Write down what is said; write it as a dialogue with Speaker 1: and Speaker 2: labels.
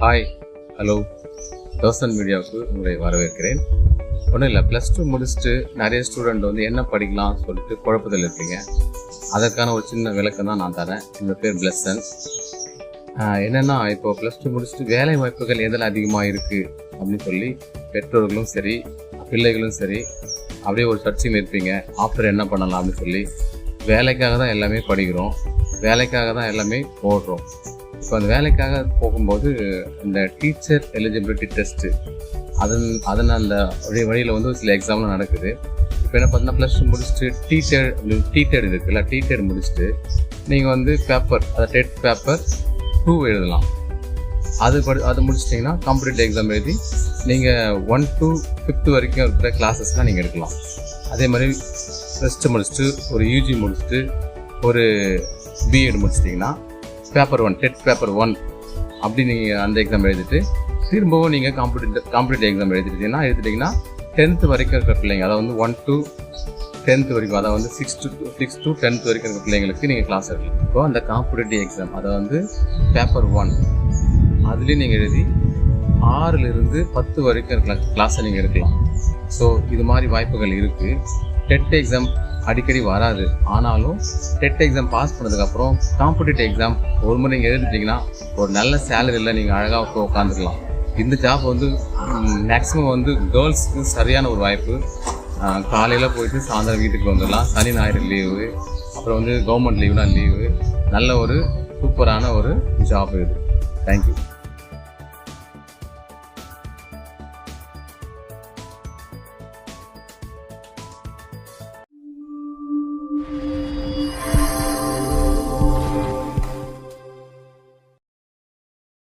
Speaker 1: Hi, hello. Thousand மீடியாவுக்கு உங்களை வரவேற்கிறேன். ஒன்றும் இல்லை, +2 முடிச்சுட்டு நிறைய ஸ்டூடெண்ட் வந்து என்ன படிக்கலாம் சொல்லிட்டு குழப்பத்தில் இருப்பீங்க. அதற்கான ஒரு சின்ன விளக்கம் தான் நான் தரேன். இந்த பேர் பிளஸன். என்னென்னா, இப்போ +2 முடிச்சுட்டு வேலை வாய்ப்புகள் எதில் அதிகமாக இருக்குது அப்படின்னு சொல்லி பெற்றோர்களும் சரி, பிள்ளைகளும் சரி, அப்படியே ஒரு சர்ச்சில் இருப்பீங்க. ஆஃப்டர் என்ன பண்ணலாம் அப்படின்னு சொல்லி வேலைக்காக தான் எல்லாமே படிக்கிறோம், வேலைக்காக தான் எல்லாமே ஓடுறோம். இப்போ அந்த வேலைக்காக போகும்போது இந்த டீச்சர் எலிஜிபிலிட்டி டெஸ்ட்டு அதன் அந்த வழியில் வந்து சில எக்ஸாம்லாம் நடக்குது. இப்போ என்ன பார்த்தீங்கன்னா, +2 முடிச்சுட்டு டீடெட் இருக்குல்ல, டீடெட் முடிச்சுட்டு நீங்கள் வந்து பேப்பர், அதை டெட் பேப்பர் 2 எழுதலாம். அது முடிச்சிட்டிங்கன்னா காம்படிட்டிவ் எக்ஸாம் எழுதி நீங்கள் 1 to 5th வரைக்கும் இருக்கிற கிளாஸஸ்லாம் நீங்கள் எடுக்கலாம். அதே மாதிரி +2 முடிச்சுட்டு ஒரு யூஜி முடிச்சுட்டு ஒரு பிஎட் முடிச்சிட்டிங்கன்னா பேப்பர் 1, டெட் பேப்பர் 1 அப்படி நீங்கள் அந்த எக்ஸாம் எழுதிட்டு திரும்பவும் நீங்கள் காம்படிட்டிவ் எக்ஸாம் எழுதிட்டிங்கன்னா 10th வரைக்கும் இருக்கிற பிள்ளைங்க, அதாவது வந்து 1 to 10th வரைக்கும், அதாவது வந்து 6 to 10th வரைக்கும் இருக்கிற பிள்ளைங்களுக்கு நீங்கள் கிளாஸ் எடுக்கலாம். இப்போ அந்த காம்படிட்டிவ் எக்ஸாம், அதாவது வந்து பேப்பர் 1 அதுலேயும் நீங்கள் எழுதி 6லிருந்து 10 வரைக்கும் இருக்கிற கிளாஸை நீங்கள் எடுக்கலாம். ஸோ இது மாதிரி வாய்ப்புகள் இருக்குது. டெட் எக்ஸாம் அடிக்கடி வராது, ஆனாலும் டெட் எக்ஸாம் பாஸ் பண்ணதுக்கப்புறம் காம்படிட்டிவ் எக்ஸாம் ஒரு முறை நீங்கள் எழுதிட்டிங்கன்னா ஒரு நல்ல சேலரியில் நீங்கள் அழகாக உட்காந்துக்கலாம். இந்த ஜாப் வந்து மேக்ஸிமம் வந்து கேர்ள்ஸ்க்கு சரியான ஒரு வாய்ப்பு. காலையில் போயிட்டு சாயந்தரம் வீட்டுக்கு வந்துடலாம். சனி ஞாயிறு லீவு, அப்புறம் வந்து கவர்மெண்ட் லீவுனா லீவு. நல்ல ஒரு சூப்பரான ஒரு ஜாப் இது. தேங்க்யூ.